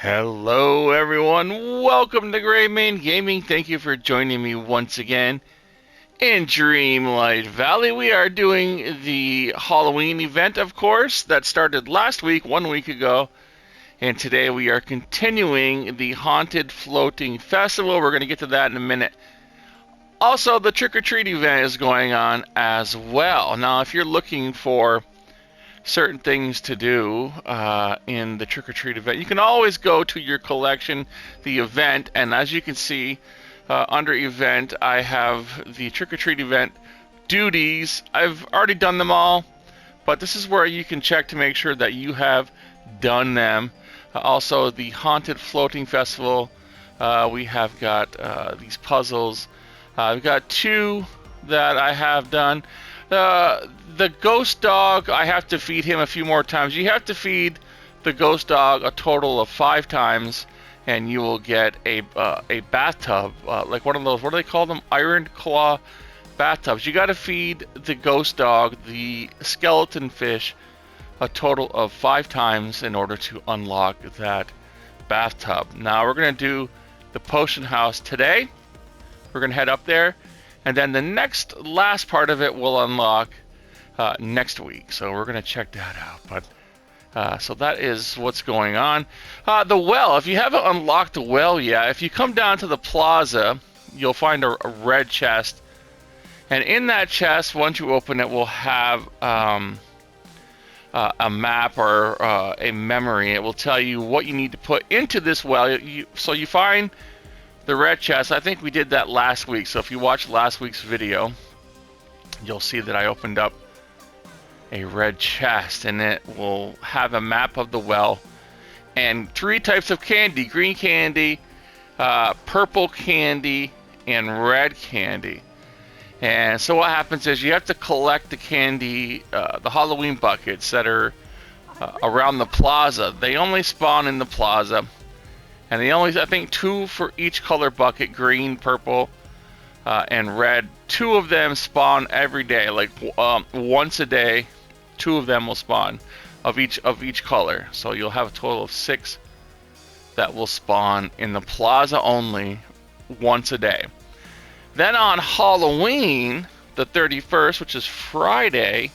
Hello everyone, welcome to Greymane Gaming. Thank you for joining me once again in Dreamlight Valley. We are doing the Halloween event, of course, that started last week, 1 week ago. And today we are continuing the Haunted Floating Festival. We're going to get to that in a minute. Also, the trick-or-treat event is going on as well. Now, if you're looking for certain things to do in the trick-or-treat event, you can always go to your collection, the event, and as you can see under event, I have the trick-or-treat event duties. I've already done them all, but this is where you can check to make sure that you have done them. Also, the Haunted Floating Festival, we have got these puzzles. I've got two that I have done. The ghost dog, I have to feed him a few more times. You have to feed the ghost dog a total of 5 times, and you will get a bathtub, like one of those, what do they call them? Iron claw bathtubs. You got to feed the ghost dog, the skeleton fish, a total of 5 times in order to unlock that bathtub. Now we're going to do the potion house today. We're going to head up there. And then the last part of it will unlock next week. So we're going to check that out. But so that is what's going on. The well, if you haven't unlocked the well yet, if you come down to the plaza, you'll find a red chest. And in that chest, once you open it, will have a map or a memory. It will tell you what you need to put into this well. So you find the red chest. I think we did that last week. So if you watch last week's video, you'll see that I opened up a red chest, and it will have a map of the well and 3 types of candy: green candy, purple candy, and red candy. And so what happens is you have to collect the candy, the Halloween buckets that are around the plaza. They only spawn in the plaza, and they only, I think, 2 for each color bucket: green, purple, and red. 2 of them spawn every day, like once a day. 2 of them will spawn of each color. So you'll have a total of 6 that will spawn in the plaza only once a day. Then on Halloween, the 31st, which is Friday,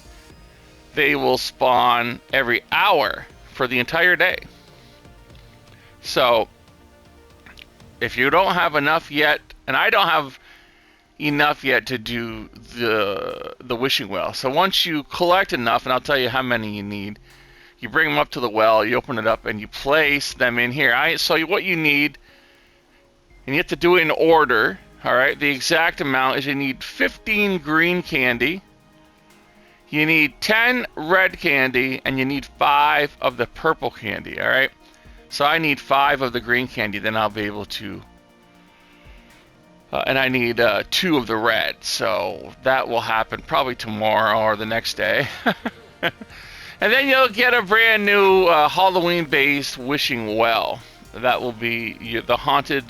they will spawn every hour for the entire day. So if you don't have enough yet, and I don't have enough yet to do the wishing well. So once you collect enough, and I'll tell you how many you need, you bring them up to the well, you open it up, and you place them in here. So what you need, and you have to do it in order, all right? The exact amount is you need 15 green candy, you need 10 red candy, and you need 5 of the purple candy, all right? So I need 5 of the green candy, then I'll be able to and I need 2 of the red, so that will happen probably tomorrow or the next day. And then you'll get a brand new Halloween-based wishing well. That will be the haunted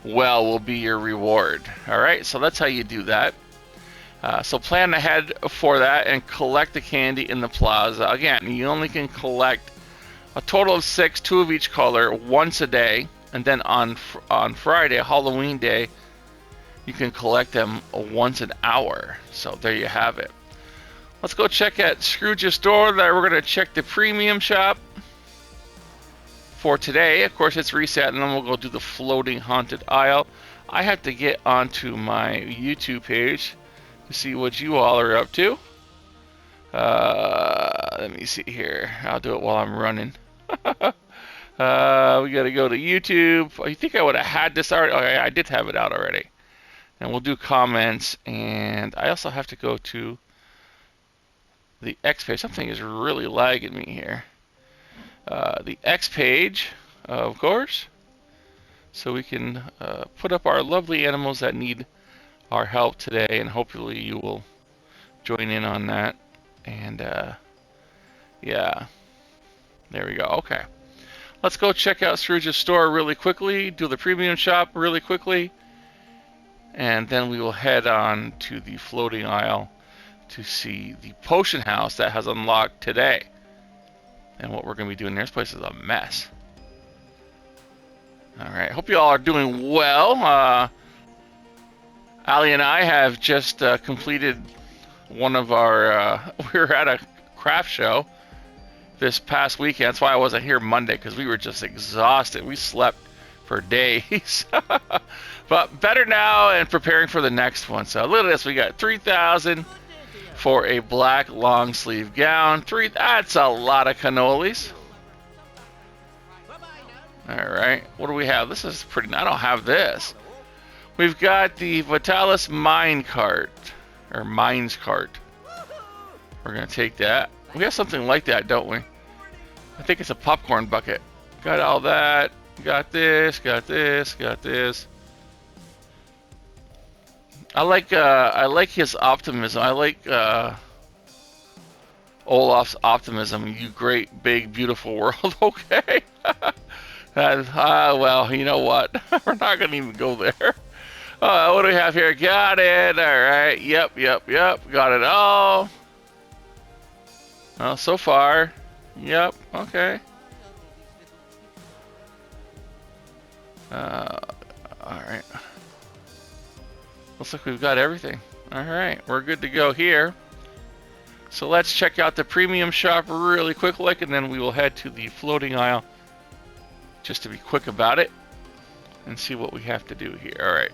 well will be your reward. All right, so that's how you do that. So plan ahead for that and collect the candy in the plaza. Again, you only can collect a total of 6, 2 of each color, once a day, and then on Friday, Halloween day, you can collect them once an hour. So there you have it. Let's go check at Scrooge's store. There, we're going to check the premium shop for today. Of course, it's reset, and then we'll go do the floating haunted aisle. I have to get onto my YouTube page to see what you all are up to. Let me see here. I'll do it while I'm running. We got to go to YouTube. I think I would have had this already. Oh, yeah, I did have it out already. And we'll do comments, and I also have to go to the X page. Something is really lagging me here. The X page, of course, so we can put up our lovely animals that need our help today, and hopefully you will join in on that. And yeah, there we go. Okay, let's go check out Scrooge's store really quickly, do the premium shop really quickly, and then we will head on to the floating aisle to see the potion house that has unlocked today. And what we're going to be doing there, this place is a mess. All right. Hope you all are doing well. Ali and I have just completed one of our. We were at a craft show this past weekend. That's why I wasn't here Monday, because we were just exhausted. We slept for days. But better now and preparing for the next one. So look at this. We got 3,000 for a black long sleeve gown. That's a lot of cannolis. All right. What do we have? This is pretty. I don't have this. We've got the Vitalis Mine Cart, or Mines Cart. We're going to take that. We have something like that, don't we? I think it's a popcorn bucket. Got all that. Got this, got this, got this. I like his optimism. I like Olaf's optimism. You great, big, beautiful world. Okay. Well, you know what? We're not going to even go there. What do we have here? Got it. All right. Yep. Got it all. Well, so far. Yep. Okay. All right. Looks like we've got everything. All right. We're good to go here. So let's check out the premium shop really quick, and then we will head to the floating aisle just to be quick about it and see what we have to do here. All right.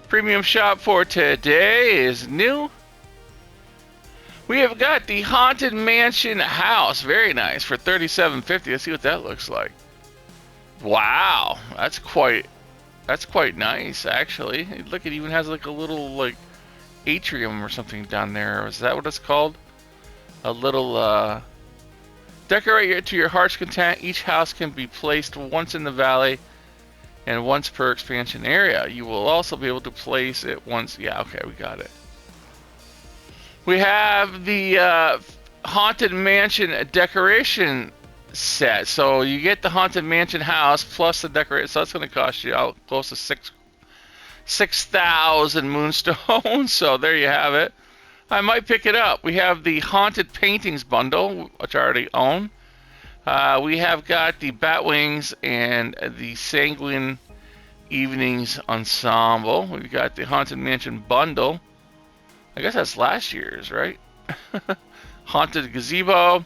Premium shop for today is new. We have got the Haunted Mansion house. Very nice for $37.50. Let's see what that looks like. Wow, that's quite nice actually. Look, it even has like a little like atrium or something down there. Is that what it's called? A little decorate it to your heart's content. Each house can be placed once in the valley and once per expansion area. You will also be able to place it once. Yeah, okay, we got it. We have the Haunted Mansion decoration set. So you get the Haunted Mansion house plus the decoration. So that's going to cost you close to 6,000 moonstones. So there you have it. I might pick it up. We have the Haunted Paintings bundle, which I already own. We have got the Batwings and the Sanguine Evenings ensemble. We've got the Haunted Mansion bundle. I guess that's last year's, right? Haunted Gazebo.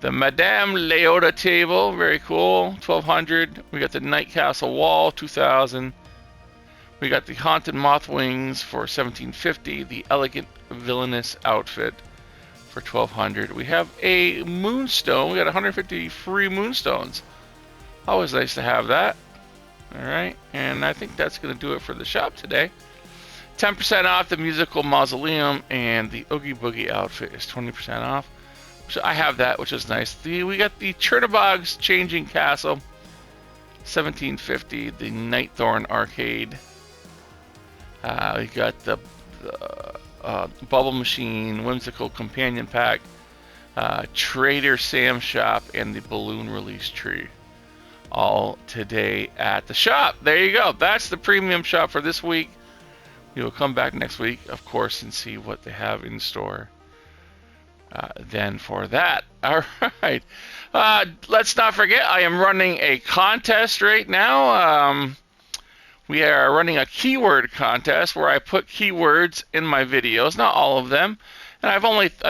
The Madame Leota table, very cool, 1,200. We got the Night Castle wall, 2,000. We got the Haunted Moth Wings for 1,750. The Elegant Villainous outfit for 1,200. We have a Moonstone. We got 150 free Moonstones. Always nice to have that. All right, and I think that's going to do it for the shop today. 10% off the Musical Mausoleum, and the Oogie Boogie outfit is 20% off. So I have that, which is nice. We got the Chernobog's Changing Castle, 1,750. The Nightthorn Arcade. We got the Bubble Machine, Whimsical Companion Pack, Trader Sam's Shop, and the Balloon Release Tree. All today at the shop. There you go. That's the premium shop for this week. We will come back next week, of course, and see what they have in store. Then for that. All right. Let's not forget, I am running a contest right now. We are running a keyword contest where I put keywords in my videos, not all of them. And I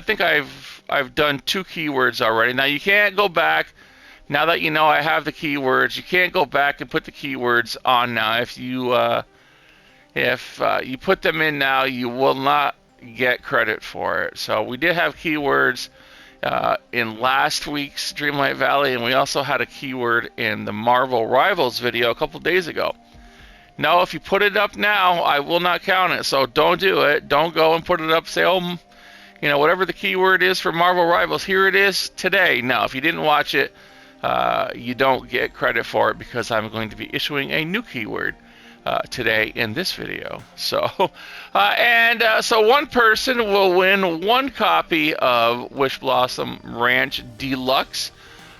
think I've done 2 keywords already. Now you can't go back. Now that you know I have the keywords, you can't go back and put the keywords on now. If you put them in now, you will not get credit for it. So we did have keywords in last week's Dreamlight Valley, and we also had a keyword in the Marvel Rivals video a couple days ago. No, if you put it up now, I will not count it. So don't do it. Don't go and put it up. Say, oh, whatever the keyword is for Marvel Rivals, here it is today. No, if you didn't watch it, you don't get credit for it, because I'm going to be issuing a new keyword today in this video. So one person will win 1 copy of Wishblossom Ranch Deluxe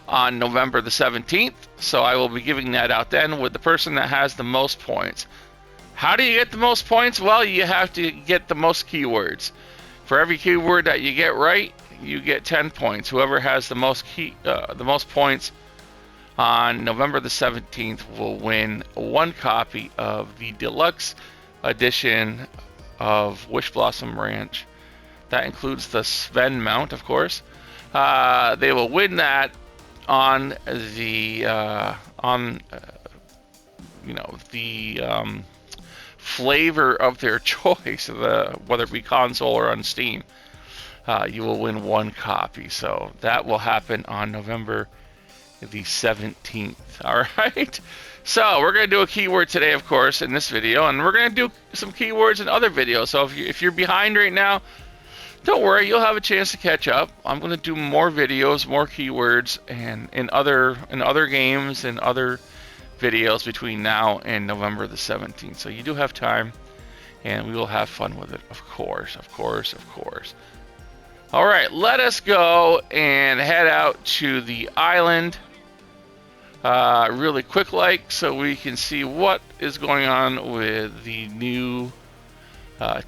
on November the 17th. So I will be giving that out then with the person that has the most points. How do you get the most points? Well, you have to get the most keywords. For every keyword that you get right, you get 10 points. Whoever has the most points on November the 17th will win one copy of the Deluxe edition of Wishblossom Ranch. That includes the Sven mount, of course. They will win that on the flavor of their choice, whether it be console or on Steam. You will win one copy. So that will happen on November the 17th. All right. So we're going to do a keyword today, of course, in this video, and we're going to do some keywords in other videos. So if you're behind right now, don't worry, you'll have a chance to catch up. I'm going to do more videos, more keywords, and in other games and other videos between now and November the 17th. So you do have time, and we will have fun with it, of course, of course, of course. All right, let us go and head out to the island really quick so we can see what is going on with the new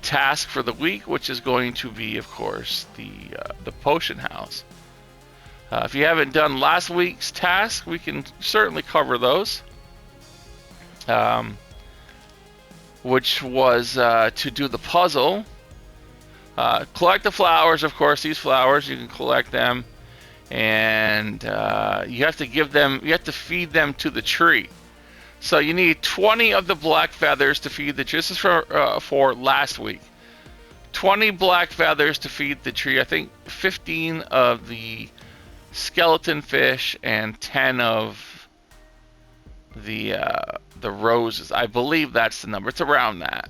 task for the week, which is going to be, of course, the potion house. If you haven't done last week's task, we can certainly cover those, which was to do the puzzle. Collect the flowers, of course. These flowers, you can collect them, and you have to feed them to the tree. So you need 20 of the black feathers to feed the tree. This is for last week. 20 black feathers to feed the tree. I think 15 of the skeleton fish and 10 of the roses. I believe that's the number. It's around that.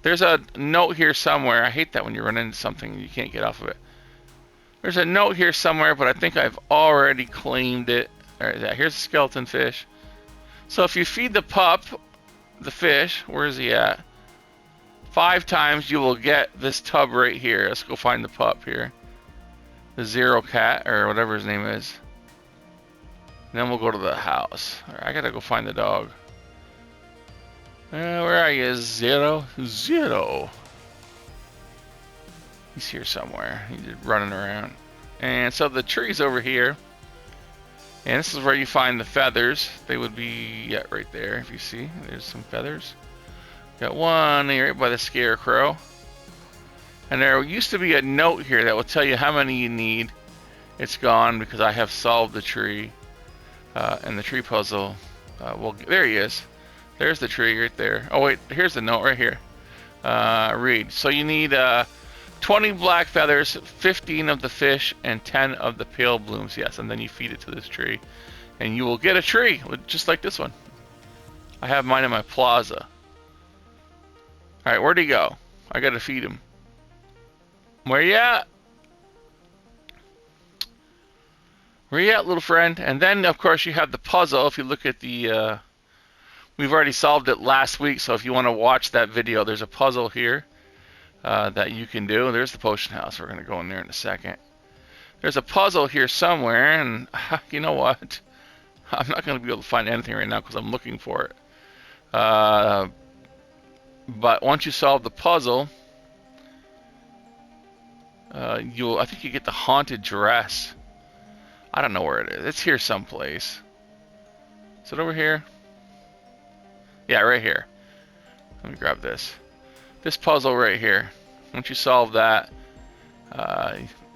There's a note here somewhere. I hate that when you run into something and you can't get off of it. There's a note here somewhere, but I think I've already claimed it. All right, here's a skeleton fish. So if you feed the pup, the fish, where is he at? 5 times, you will get this tub right here. Let's go find the pup here. The Zero Cat, or whatever his name is. And then we'll go to the house. All right, I gotta go find the dog. Where are you, Zero? Zero. He's here somewhere. He's just running around. And so the tree's over here. And this is where you find the feathers. They would be right there, if you see. There's some feathers. Got one here by the scarecrow. And there used to be a note here that will tell you how many you need. It's gone because I have solved the tree. And the tree puzzle. Well, there he is. There's the tree right there. Oh wait, here's the note right here. Read. So you need 20 black feathers, 15 of the fish, and 10 of the pale blooms. Yes, and then you feed it to this tree, and you will get a tree just like this one. I have mine in my plaza. All right, where'd he go? I gotta feed him. Where you at? Where you at, little friend? And then, of course, you have the puzzle. If you look at the we've already solved it last week, so if you want to watch that video, there's a puzzle here that you can do. There's the potion house. We're going to go in there in a second. There's a puzzle here somewhere, and you know what? I'm not going to be able to find anything right now because I'm looking for it. But once you solve the puzzle, I think you get the haunted dress. I don't know where it is. It's here someplace. Is it over here? Yeah, right here. Let me grab this. This puzzle right here. Once you solve that,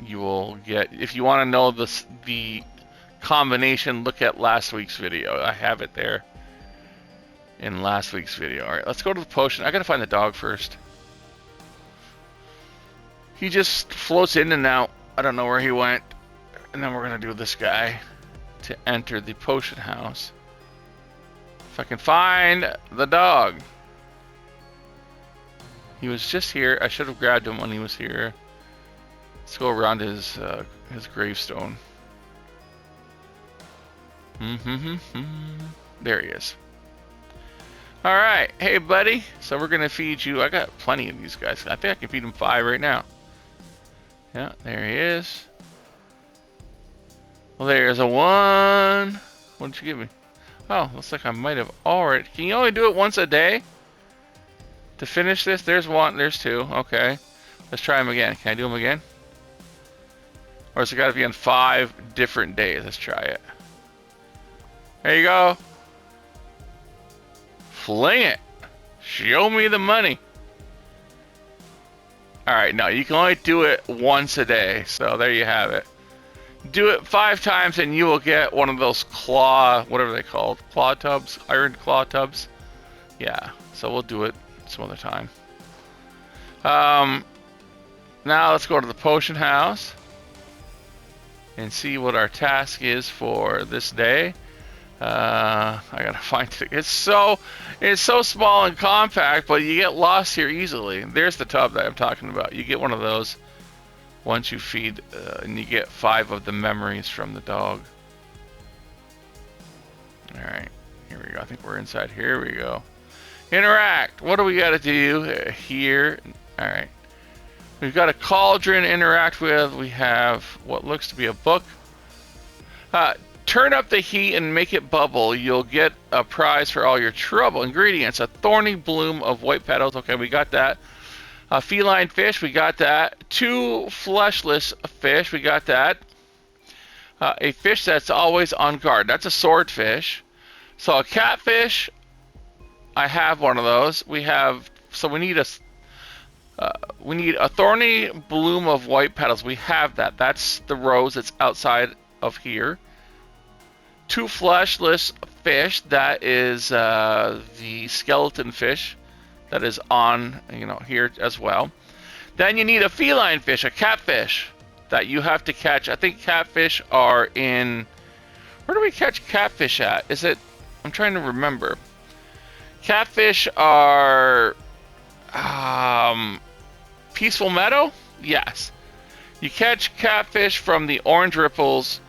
you will get. If you want to know the combination, look at last week's video. I have it there in last week's video. All right, let's go to the potion. I gotta find the dog first. He just floats in and out. I don't know where he went. And then we're gonna do this guy to enter the potion house. If I can find the dog. He was just here. I should have grabbed him when he was here. Let's go around his gravestone. There he is. All right, hey buddy. So we're gonna feed you. I got plenty of these guys. I think I can feed him 5 right now. Yeah, there he is. Well, there's a 1. What did you give me? Oh, looks like I might have already. Can you only do it once a day? To finish this, there's 1, there's 2. Okay. Let's try them again. Can I do them again? Or has it got to be on 5 different days? Let's try it. There you go. Fling it. Show me the money. Alright, no, you can only do it once a day. So there you have it. Do it 5 times and you will get one of those claw, whatever they called, claw tubs, iron claw tubs. Yeah, so we'll do it some other time. Now let's go to the potion house and see what our task is for this day. I gotta find it. It's so small and compact, but you get lost here easily. There's the tub that I'm talking about. You get one of those once you feed, and you get 5 of the memories from the dog. All right, here we go. I think we're inside. Here we go. Interact. What do we got to do here? All right. We've got a cauldron to interact with. We have what looks to be a book. Turn up the heat and make it bubble. You'll get a prize for all your trouble. Ingredients: a thorny bloom of white petals. Okay, we got that. A feline fish. We got that. 2 fleshless fish. We got that. A fish that's always on guard. That's a swordfish. So a catfish. I have one of those. We need a thorny bloom of white petals. We have that. That's the rose that's outside of here. 2 fleshless fish. That is the skeleton fish that is on, here as well. Then you need a feline fish, a catfish, that you have to catch. I think catfish are in... Where do we catch catfish at? Is it... I'm trying to remember. Catfish are... Peaceful Meadow? Yes. You catch catfish from the orange ripples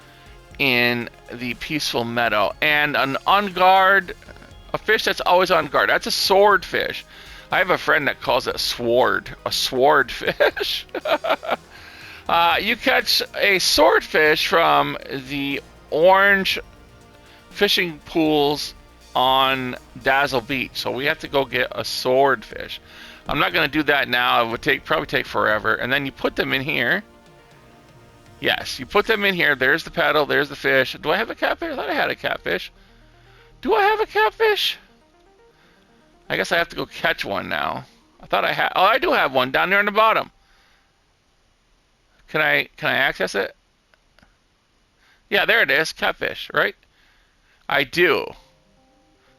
in the Peaceful Meadow. And an on guard, a fish that's always on guard. That's a swordfish. I have a friend that calls it a swordfish. You catch a swordfish from the orange fishing pools on Dazzle Beach. So we have to go get a swordfish. I'm not going to do that now. It would probably take forever. And then you put them in here. Yes, you put them in here. There's the paddle. There's the fish. Do I have a catfish? I thought I had a catfish. Do I have a catfish? I guess I have to go catch one now. I thought I had... Oh, I do have one down there on the bottom. Can I access it? Yeah, there it is. Catfish, right? I do.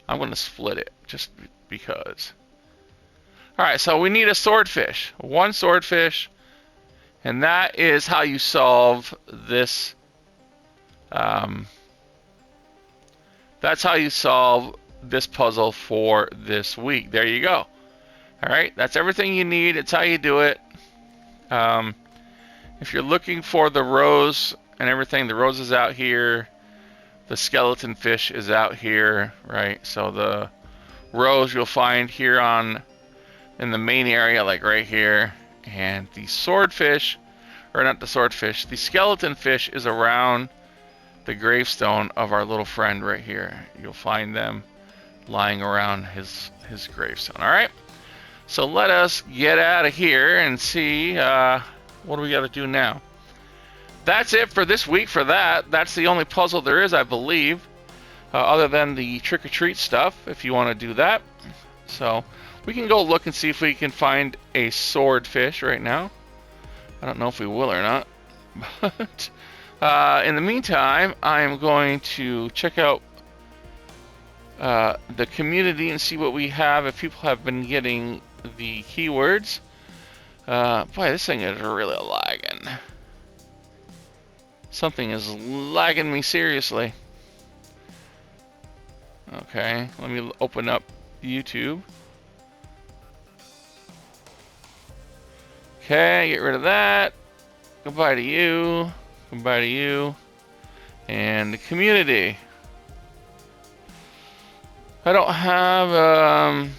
I'm going to split it just because. Alright, so we need a swordfish. 1 swordfish. And that is how you solve this. That's how you solve this puzzle for this week. There you go. Alright, that's everything you need. It's how you do it. If you're looking for the rose and everything, the rose is out here. The skeleton fish is out here, right? So the rose you'll find here in the main area, like right here. And the swordfish, or not the swordfish, the skeleton fish is around the gravestone of our little friend right here. You'll find them lying around his gravestone. Alright? So let us get out of here and see what do we got to do now. That's it for this week for that. That's the only puzzle there is, I believe, other than the trick-or-treat stuff, if you want to do that. So we can go look and see if we can find a swordfish right now. I don't know if we will or not. But in the meantime, I am going to check out the community and see what we have, if people have been getting the keywords. Boy, this thing is really lagging. Something is lagging me seriously. Okay, let me open up YouTube. Okay, get rid of that. Goodbye to you. Goodbye to you. And the community. I don't have,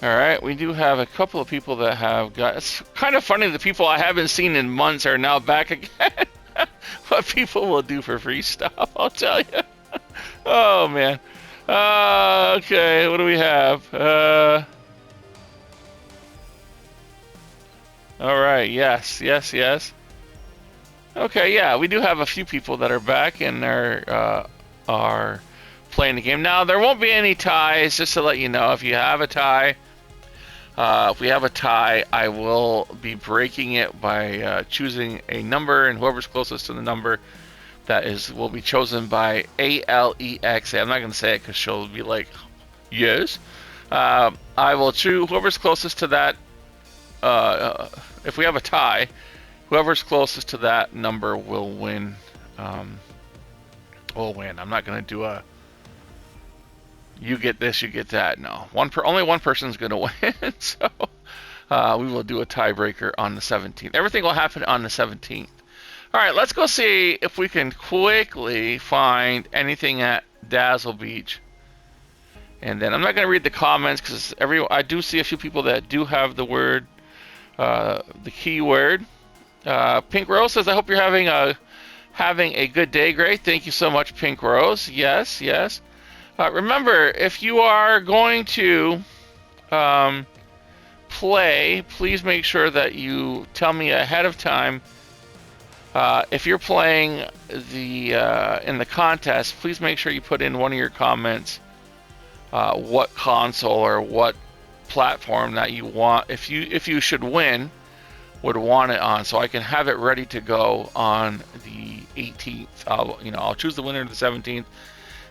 Alright, we do have a couple of people that have got... It's kind of funny, the people I haven't seen in months are now back again. What people will do for free stuff, I'll tell you. Oh, man. Okay, what do we have? Alright, yes. Okay, yeah, we do have a few people that are back and are playing the game. Now, there won't be any ties, just to let you know. If you have a tie, if we have a tie, I will be breaking it by choosing a number, and whoever's closest to the number that is will be chosen by Alexa. I'm not going to say it because she'll be like, yes. I will choose whoever's closest to that. If we have a tie, whoever's closest to that number will win. Will win. I'm not going to do a you get this, you get that. No, only one person's going to win. So we will do a tiebreaker on the 17th. Everything will happen on the 17th. All right, let's go see if we can quickly find anything at Dazzle Beach. And then I'm not going to read the comments because I do see a few people that do have the word, the keyword. Pink Rose says, "I hope you're having a good day, Gray." Thank you so much, Pink Rose. Yes, yes. Remember, if you are going to play, please make sure that you tell me ahead of time. If you're playing in the contest, please make sure you put in one of your comments what console or what platform that you want. If you should win, would want it on, so I can have it ready to go on the 18th. I'll choose the winner of the 17th,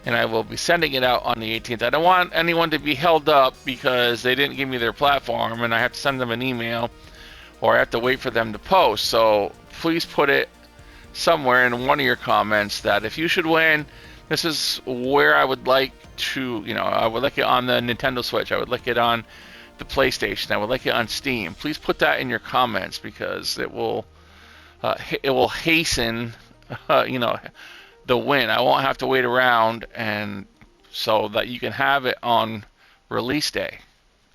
and I will be sending it out on the 18th. I don't want anyone to be held up because they didn't give me their platform, and I have to send them an email, or I have to wait for them to post. So please put it somewhere in one of your comments that if you should win, this is where I would like to, I would like it on the Nintendo Switch. I would like it on the PlayStation. I would like it on Steam. Please put that in your comments because it will hasten, the win. I won't have to wait around, and so that you can have it on release day,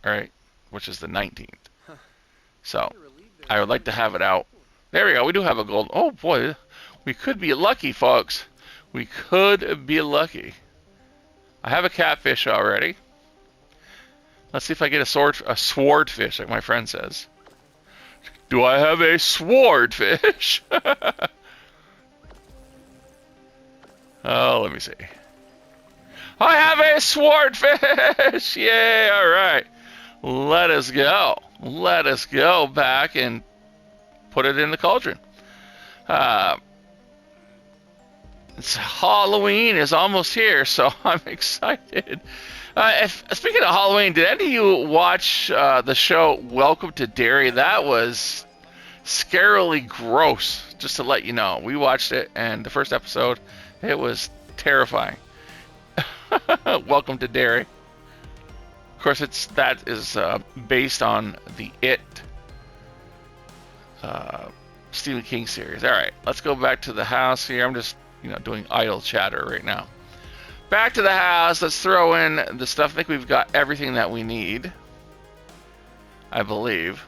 all right, which is the 19th. So I would like to have it out. There we go. We do have a gold. Oh boy, we could be lucky, folks. We could be lucky. I have a catfish already. Let's see if I get a swordfish, like my friend says. Do I have a swordfish? Oh, let me see. I have a swordfish! Yay, alright. Let us go. Let us go back and put it in the cauldron. Halloween is almost here, so I'm excited. Speaking of Halloween, did any of you watch the show Welcome to Derry? That was scarily gross, just to let you know. We watched it, and the first episode, it was terrifying. Welcome to Derry. Of course, that is based on the It Stephen King series. All right, let's go back to the house here. I'm just doing idle chatter right now. Back to the house. Let's throw in the stuff. I think we've got everything that we need, I believe.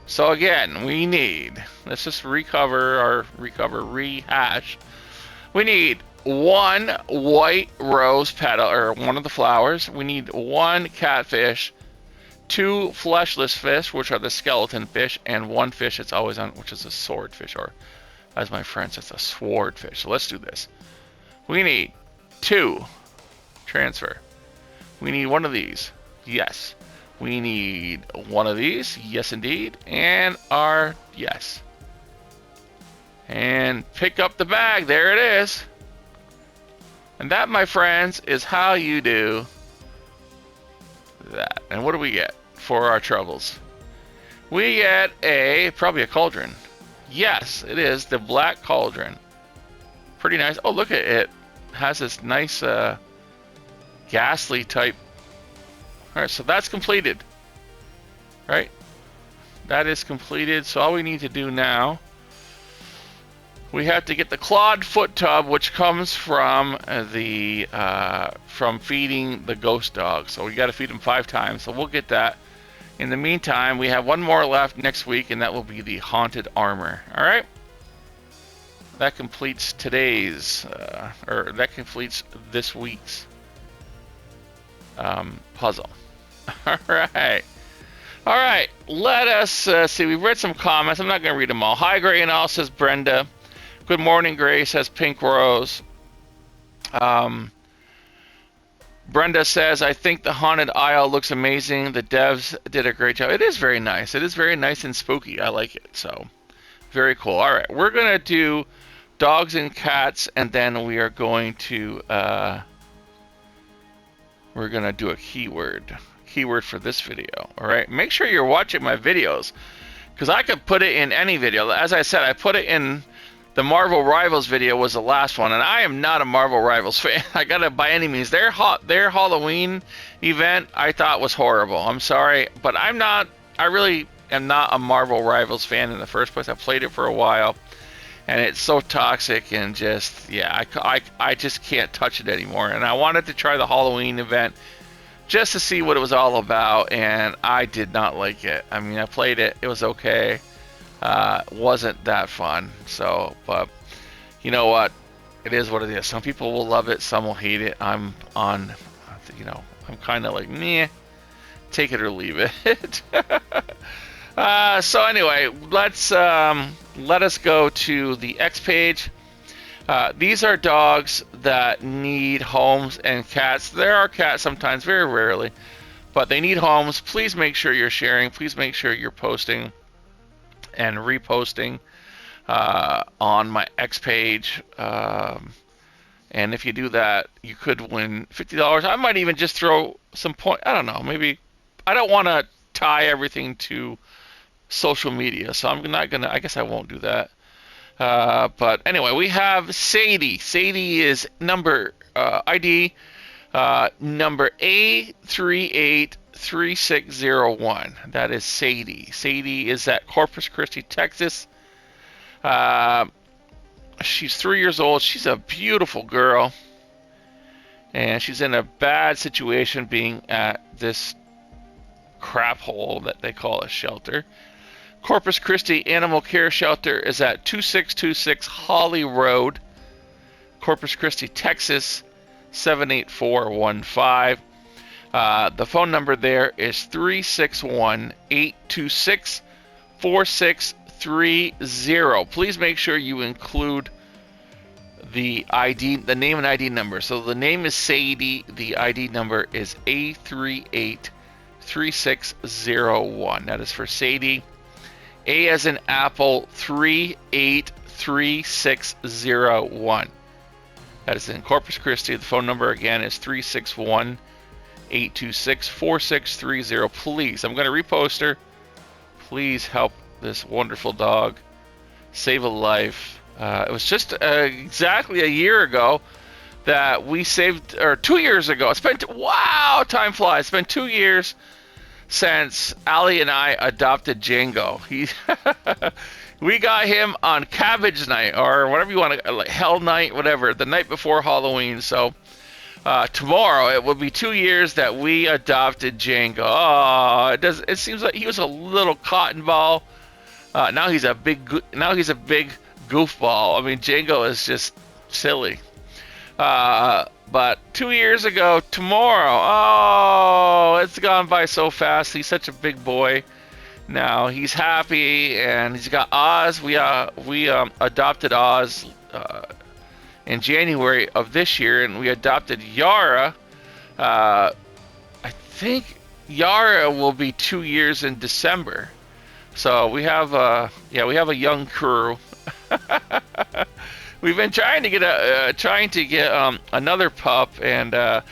So again, we need, let's just rehash. We need one white rose petal, or one of the flowers. We need one catfish, two fleshless fish, which are the skeleton fish, and one fish that's always on, which is a swordfish, or as my friend says, a swordfish. So let's do this. We need two. Transfer. We need one of these. Yes. We need one of these. Yes, indeed. And our yes. And pick up the bag. There it is. And that, my friends, is how you do that. And what do we get for our troubles? We get probably a cauldron. Yes, it is the black cauldron. Pretty nice. Oh, look at it. Has this nice ghastly type. Alright, so that's completed. Right? That is completed. So all we need to do now, we have to get the clawed foot tub, which comes from from feeding the ghost dog. So we got to feed him 5 times. So we'll get that. In the meantime, we have one more left next week, and that will be the haunted armor. All right. That completes today's, or that completes this week's puzzle. All right. All right, let us see. We've read some comments. I'm not going to read them all. Hi, Gray and all, says Brenda. Good morning, Gray, says Pink Rose. Brenda says, I think the haunted aisle looks amazing. The devs did a great job. It is very nice. It is very nice and spooky. I like it. So, very cool. All right, we're going to do dogs and cats, and then we are going to do a keyword for this video. All right, make sure you're watching my videos, because I could put it in any video. As I said, I put it in the Marvel Rivals video, was the last one, and I am not a Marvel Rivals fan. I gotta, by any means, their Halloween event I thought was horrible. I'm sorry, but I really am not a Marvel Rivals fan in the first place. I played it for a while, and it's so toxic, and just, yeah, I just can't touch it anymore. And I wanted to try the Halloween event just to see what it was all about, and I did not like it. I mean, I played it, it was okay. Wasn't that fun. So, but you know what? It is what it is. Some people will love it, some will hate it. I'm on, I'm kind of like, meh, take it or leave it. So anyway, let us go to the X page. These are dogs that need homes, and cats. There are cats sometimes, very rarely, but they need homes. Please make sure you're sharing. Please make sure you're posting and reposting on my X page. And if you do that, you could win $50. I might even just throw some point. I don't know. Maybe I don't want to tie everything to social media, so I'm not gonna. I guess I won't do that. But anyway, we have Sadie. Sadie is number ID number A383601. That is Sadie. Sadie is at Corpus Christi, Texas. She's 3 years old. She's a beautiful girl, and she's in a bad situation being at this crap hole that they call a shelter. Corpus Christi Animal Care Shelter is at 2626 Holly Road, Corpus Christi, Texas, 78415. The phone number there is 361-826-4630. Please make sure you include the ID, the name and ID number. So the name is Sadie. The ID number is A383601. That is for Sadie. A as in Apple, 383601. That is in Corpus Christi. The phone number again is 361-826-4630. Please, I'm going to repost her. Please help this wonderful dog save a life. It was just exactly a year ago that we saved, or 2 years ago. It's been, wow, time flies. It's been 2 years since Ali and I adopted Django. We got him on Cabbage Night, or whatever you want to, like Hell Night, whatever, the night before Halloween. So tomorrow it will be 2 years that we adopted Django. Oh, it seems like he was a little cotton ball. Now he's a big goofball. I mean, Django is just silly. But 2 years ago tomorrow, oh, it's gone by so fast. He's such a big boy now. He's happy, and he's got Oz. We adopted Oz in January of this year, and we adopted Yara. I think Yara will be 2 years in December. So we have a young crew. We've been trying to get another pup, and to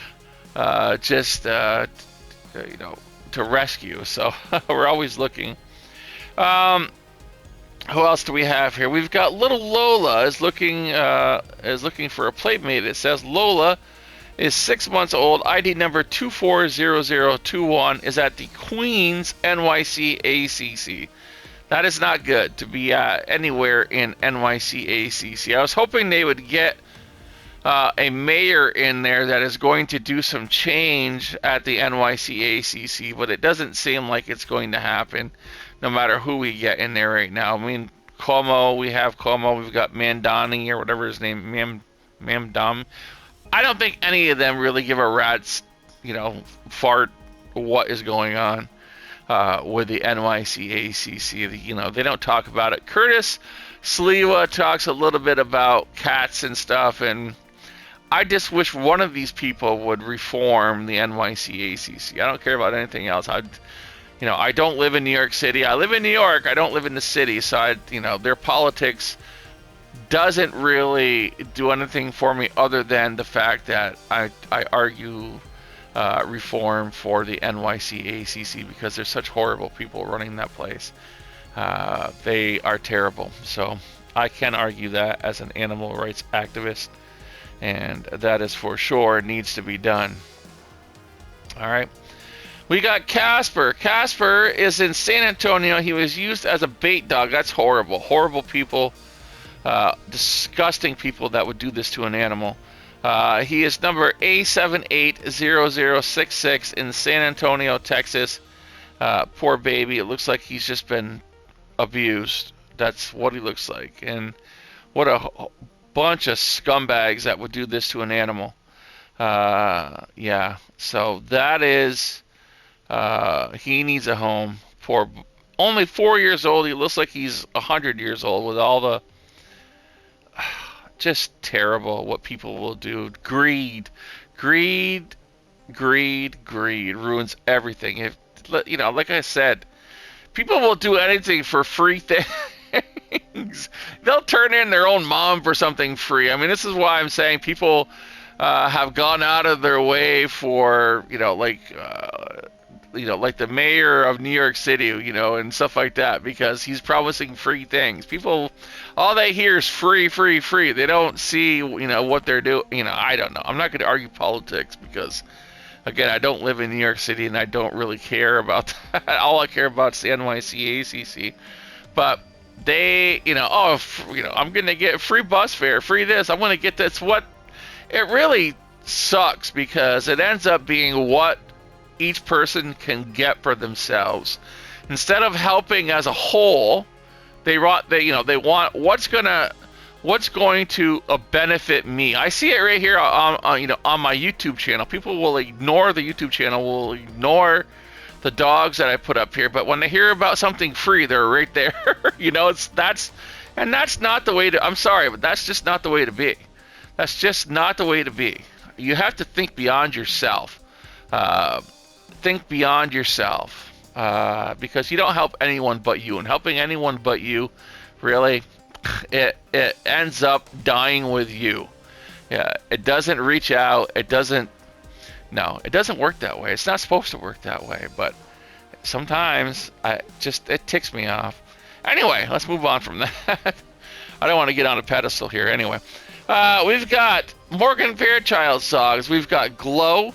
rescue. So we're always looking. Who else do we have here? We've got little Lola is looking for a playmate. It says Lola is 6 months old. ID number 240021 is at the Queens NYC ACC. That is not good to be anywhere in NYC ACC. I was hoping they would get a mayor in there that is going to do some change at the NYC ACC, but it doesn't seem like it's going to happen no matter who we get in there right now. I mean, we have Cuomo, we've got Mandani or whatever his name, Mamdam. I don't think any of them really give a rat's, fart what is going on. with the NYCACC. You know, they don't talk about it. Curtis Sliwa talks a little bit about cats and stuff, and I just wish one of these people would reform the NYCACC. I don't care about anything else. I don't live in New York City. I live in New York. I don't live in the city, so their politics doesn't really do anything for me other than the fact that I argue reform for the NYCACC because there's such horrible people running that place. They are terrible. So I can argue that as an animal rights activist, and that is for sure needs to be done. All right. We got Casper. Casper is in San Antonio. He was used as a bait dog. That's horrible. Horrible people. Disgusting people that would do this to an animal. He is number A780066 in San Antonio, Texas. Poor baby. It looks like he's just been abused. That's what he looks like. And what a bunch of scumbags that would do this to an animal. Yeah. So that is... he needs a home. Only 4 years old. He looks like he's 100 years old with all the... just terrible what people will do. Greed ruins everything. Like I said, people will do anything for free things. They'll turn in their own mom for something free. I mean, this is why I'm saying people have gone out of their way for, like the mayor of New York City, and stuff like that, because he's promising free things. People, all they hear is free. They don't see, what they're doing. I don't know. I'm not going to argue politics because, again, I don't live in New York City and I don't really care about that. All I care about is the NYCACC. But they, I'm going to get free bus fare, free this. I'm going to get this. What it really sucks because it ends up being what each person can get for themselves instead of helping as a whole. They want what's going to benefit me. I see it right here on my YouTube channel. People will ignore the YouTube channel, will ignore the dogs that I put up here, but when they hear about something free, they're right there. That's not the way to. I'm sorry, but that's just not the way to be. That's just not the way to be. You have to think beyond yourself. Think beyond yourself, because you don't help anyone but you, and helping anyone but you, really, it ends up dying with you. Yeah, it doesn't reach out. It doesn't work that way. It's not supposed to work that way, but sometimes it ticks me off. Anyway, let's move on from that. I don't want to get on a pedestal here. Anyway, we've got Morgan Fairchild songs. We've got Glow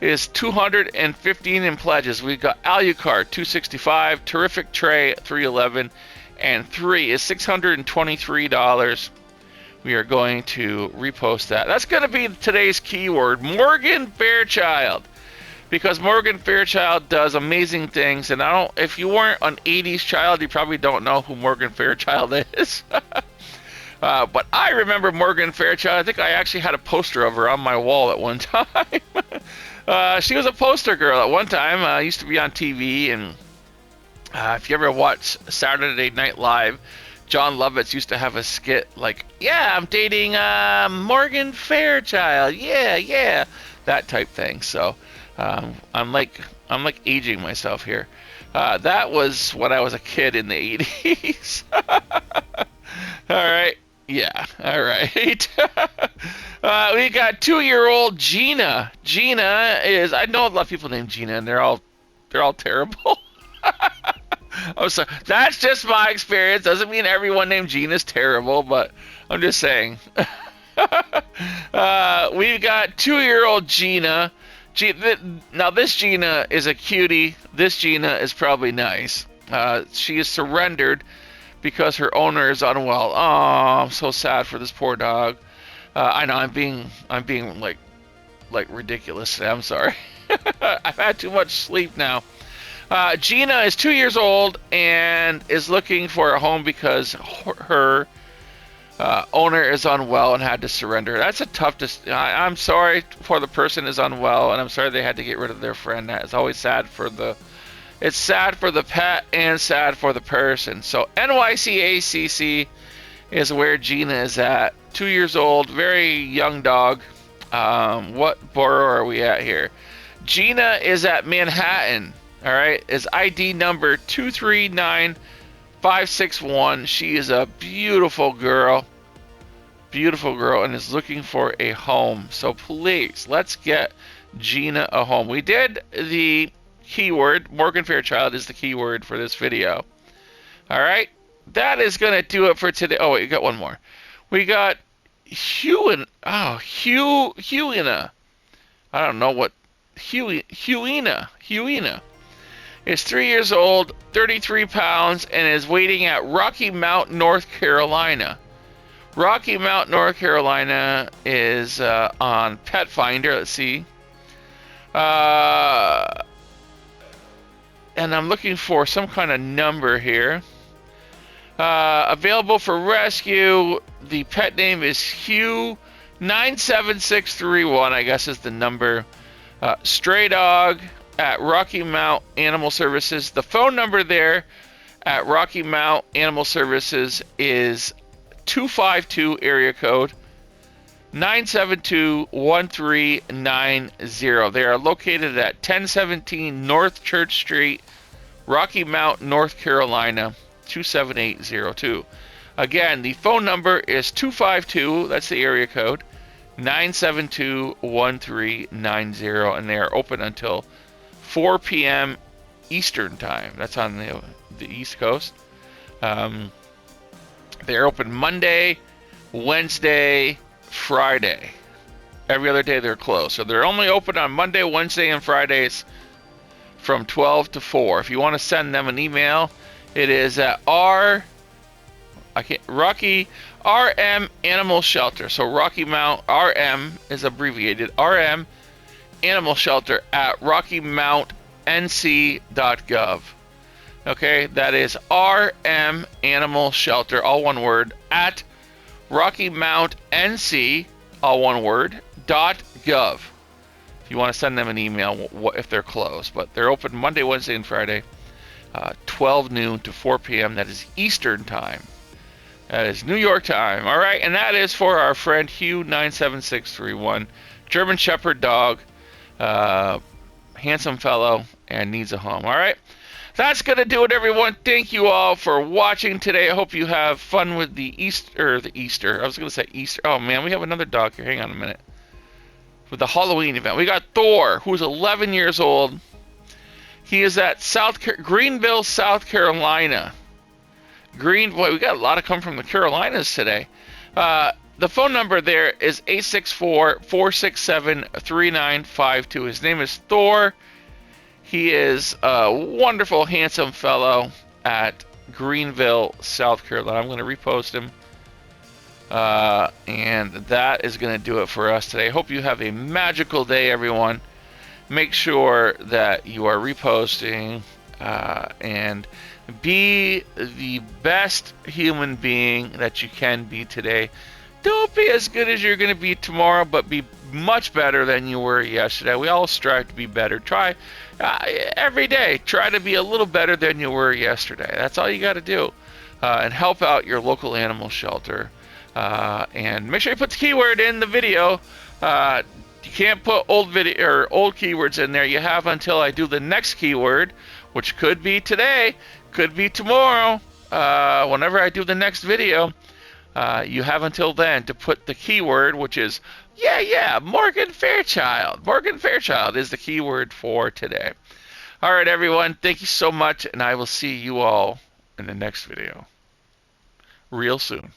is 215 in pledges. We've got Alucard 265, Terrific Trey 311, and 3 is $623. We are going to repost that. That's going to be today's keyword, Morgan Fairchild, because Morgan Fairchild does amazing things. And if you weren't an 80s child, you probably don't know who Morgan Fairchild is. But I remember Morgan Fairchild. I think I actually had a poster of her on my wall at one time. She was a poster girl at one time. Used to be on TV, and if you ever watch Saturday Night Live, John Lovitz used to have a skit like, "Yeah, I'm dating Morgan Fairchild. Yeah," that type thing. So I'm like aging myself here. That was when I was a kid in the 80s. All right. Yeah, all right. We got 2-year-old Gina. Gina is, I know a lot of people named Gina, and they're all terrible. I'm sorry. That's just my experience. Doesn't mean everyone named Gina is terrible, but I'm just saying. We've got 2-year-old Gina. Now, this Gina is a cutie. This Gina is probably nice. She is surrendered because her owner is unwell. Oh, I'm so sad for this poor dog. I know I'm being like ridiculous today. I'm sorry. I've had too much sleep now. Gina is 2 years old and is looking for a home because her owner is unwell and had to surrender. That's a tough I'm sorry for the person is unwell, and I'm sorry they had to get rid of their friend. That is always sad for the It's sad for the pet and sad for the person. So NYCACC is where Gina is at. 2 years old, very young dog. What borough are we at here? Gina is at Manhattan. All right, is ID number 239561. She is a beautiful girl, and is looking for a home. So please, let's get Gina a home. We did the keyword. Morgan Fairchild is the keyword for this video. All right, that is gonna do it for today. Oh wait, we got one more. We got Huina. I don't know what Huina is 3 years old, 33 pounds, and is waiting at Rocky Mount, North Carolina. Rocky Mount, North Carolina is on Pet Finder. Let's see. And I'm looking for some kind of number here. Available for rescue. The pet name is Hugh 97631, I guess is the number. Stray dog at Rocky Mount Animal Services. The phone number there at Rocky Mount Animal Services is 252 area code 972-1390. They are located at 1017 North Church Street, Rocky Mount, North Carolina, 27802. Again, the phone number is 252, that's the area code, 972-1390, and they are open until 4 p.m. Eastern Time. That's on the East Coast. They're open Monday, Wednesday, Friday. Every other day they're closed. So they're only open on Monday, Wednesday, and Fridays from 12 to 4. If you want to send them an email, it is at Rocky RM Animal Shelter. So Rocky Mount RM is abbreviated RM Animal Shelter at rockymountnc.gov. Okay, that is RM Animal Shelter, all one word, at rockymountnc, all one word, .gov. If you want to send them an email, if they're closed. But they're open Monday, Wednesday, and Friday, 12 noon to 4 p.m. That is Eastern Time. That is New York time. All right, and that is for our friend Hugh 97631, German Shepherd dog, handsome fellow, and needs a home. All right. That's going to do it, everyone. Thank you all for watching today. I hope you have fun with the Easter. I was going to say Easter. Oh, man, we have another dog here. Hang on a minute. With the Halloween event. We got Thor, who's 11 years old. He is at Greenville, South Carolina. Boy, we got a lot of come from the Carolinas today. The phone number there is 864-467-3952. His name is Thor. He is a wonderful, handsome fellow at Greenville, South Carolina. I'm going to repost him. And that is going to do it for us today. I hope you have a magical day, everyone. Make sure that you are reposting and be the best human being that you can be today. Don't be as good as you're going to be tomorrow, but be much better than you were yesterday. We all strive to be better. Try every day. Try to be a little better than you were yesterday. That's all you got to do. And help out your local animal shelter. And make sure you put the keyword in the video. You can't put old keywords in there. You have until I do the next keyword, which could be today, could be tomorrow. Whenever I do the next video. You have until then to put the keyword, which is, Morgan Fairchild. Morgan Fairchild is the keyword for today. All right, everyone. Thank you so much, and I will see you all in the next video real soon.